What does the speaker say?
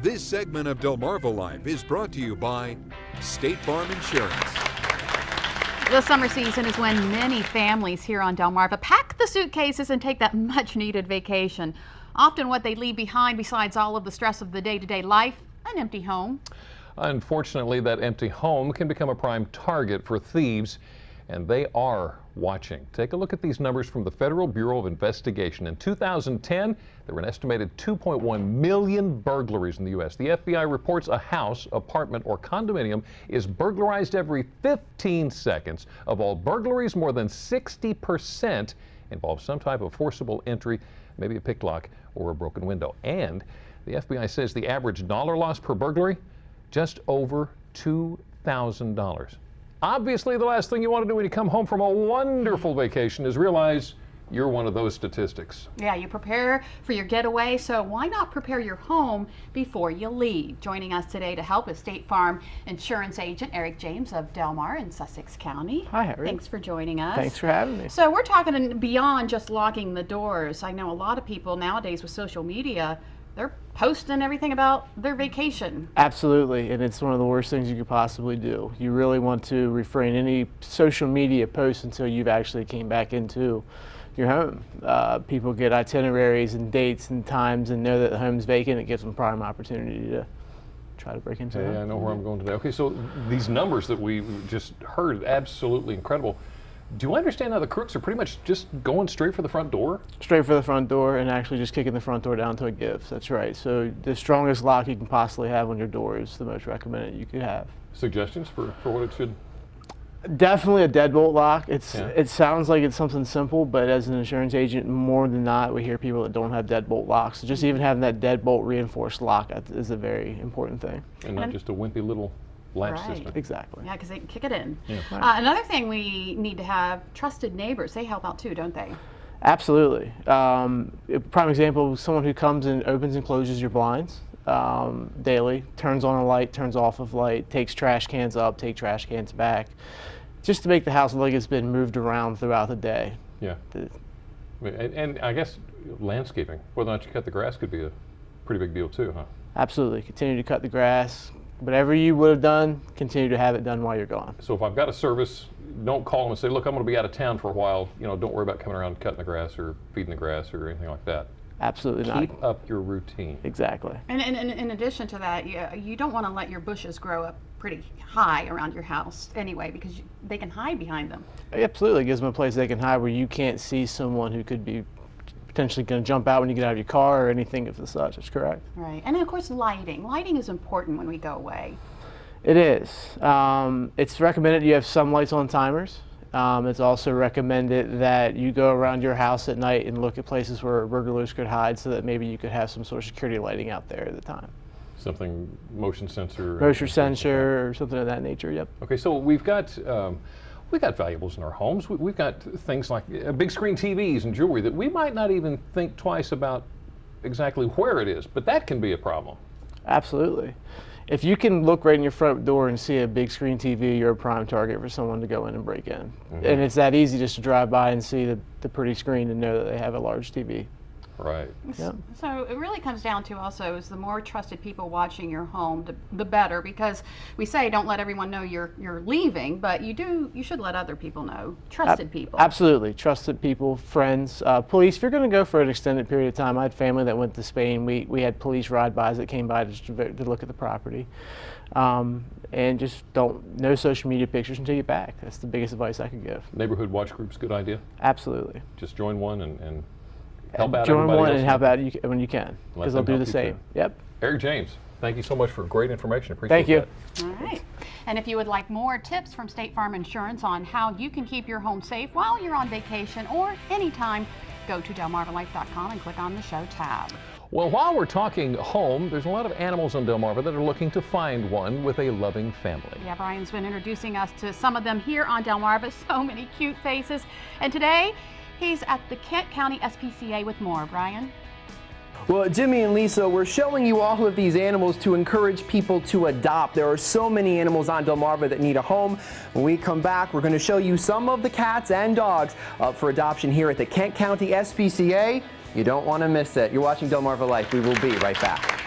This segment of Delmarva Life is brought to you by State Farm Insurance. The summer season is when many families here on Delmarva pack the suitcases and take that much-needed vacation. Often what they leave behind, besides all of the stress of the day-to-day life, an empty home. Unfortunately, that empty home can become a prime target for thieves, and they are watching. Take a look at these numbers from the Federal Bureau of Investigation. In 2010, there were an estimated 2.1 million burglaries in the U.S. The FBI reports a house, apartment, or condominium is burglarized every 15 seconds. Of all burglaries, more than 60% involve some type of forcible entry, maybe a pick lock or a broken window. And the FBI says the average dollar loss per burglary, just over $2,000. Obviously, the last thing you want to do when you come home from a wonderful vacation is realize you're one of those statistics. Yeah, you prepare for your getaway, so why not prepare your home before you leave? Joining us today to help is State Farm Insurance Agent Eric James of Delmar in Sussex County. Hi, Harry. Thanks for joining us. Thanks for having me. So we're talking beyond just locking the doors. I know a lot of people nowadays with social media, they're posting everything about their vacation. Absolutely, and it's one of the worst things you could possibly do. You really want to refrain any social media posts until you've actually came back into your home. People get itineraries and dates and times and know that the home's vacant. It gives them prime opportunity to try to break into it. Yeah, I know where I'm going today. Okay, so these numbers that we just heard, absolutely incredible. Do you understand how the crooks are pretty much just going straight for the front door? Straight for the front door and actually just kicking the front door down until it gives. That's right. So the strongest lock you can possibly have on your door is the most recommended you could have. Suggestions for what it should? Definitely a deadbolt lock. It sounds like it's something simple, but as an insurance agent, more than not, we hear people that don't have deadbolt locks. So just even having that deadbolt reinforced lock is a very important thing. And not just a wimpy little latch system. Exactly. Yeah, because they can kick it in. Yeah. Another thing we need to have, trusted neighbors. They help out too, don't they? Absolutely. A prime example, someone who comes and opens and closes your blinds daily, turns on a light, turns off a light, takes trash cans up, take trash cans back, just to make the house look like it's been moved around throughout the day. Yeah. And I guess landscaping, whether or not you cut the grass could be a pretty big deal too, huh? Absolutely. Continue to cut the grass. Whatever you would have done, continue to have it done while you're gone. So if I've got a service, don't call them and say, look, I'm going to be out of town for a while. You know, don't worry about coming around and cutting the grass or feeding the grass or anything like that. Absolutely not. Keep up your routine. Exactly. And in addition to that, you don't want to let your bushes grow up pretty high around your house anyway, because they can hide behind them. Absolutely. It gives them a place they can hide where you can't see someone who could be potentially going to jump out when you get out of your car or anything of the such. That's correct. Right. And then of course lighting. Lighting is important when we go away. It is. It's recommended you have some lights on timers. It's also recommended that you go around your house at night and look at places where burglars could hide so that maybe you could have some sort of security lighting out there at the time. Something motion sensor. Motion sensor or something of that nature, yep. Okay, so we've got valuables in our homes. We've got things like big screen TVs and jewelry that we might not even think twice about exactly where it is, but that can be a problem. Absolutely. If you can look right in your front door and see a big screen TV, you're a prime target for someone to go in and break in. Mm-hmm. And it's that easy just to drive by and see the pretty screen and know that they have a large TV. Right. Yep. So it really comes down to also is the more trusted people watching your home, the better, because we say don't let everyone know you're leaving, but you should let other people know. Trusted people. Absolutely. Trusted people, friends, police. If you're going to go for an extended period of time, I had family that went to Spain. We had police ride-bys that came by to look at the property. And just no social media pictures until you're back. That's the biggest advice I could give. Neighborhood watch groups, good idea? Absolutely. Just join one and help out join everybody one else. and help out when you can, because they'll do the same. Yep. Eric James, thank you so much for great information. Appreciate Thank you. that. All right. And if you would like more tips from State Farm Insurance on how you can keep your home safe while you're on vacation or anytime, go to delmarvalife.com and click on the show tab. Well, while we're talking home, there's a lot of animals on Delmarva that are looking to find one with a loving family. Yeah, Brian's been introducing us to some of them here on Delmarva. So many cute faces. And today, he's at the Kent County SPCA with more. Brian? Well, Jimmy and Lisa, we're showing you all of these animals to encourage people to adopt. There are so many animals on Delmarva that need a home. When we come back, we're going to show you some of the cats and dogs up for adoption here at the Kent County SPCA. You don't want to miss it. You're watching Delmarva Life. We will be right back.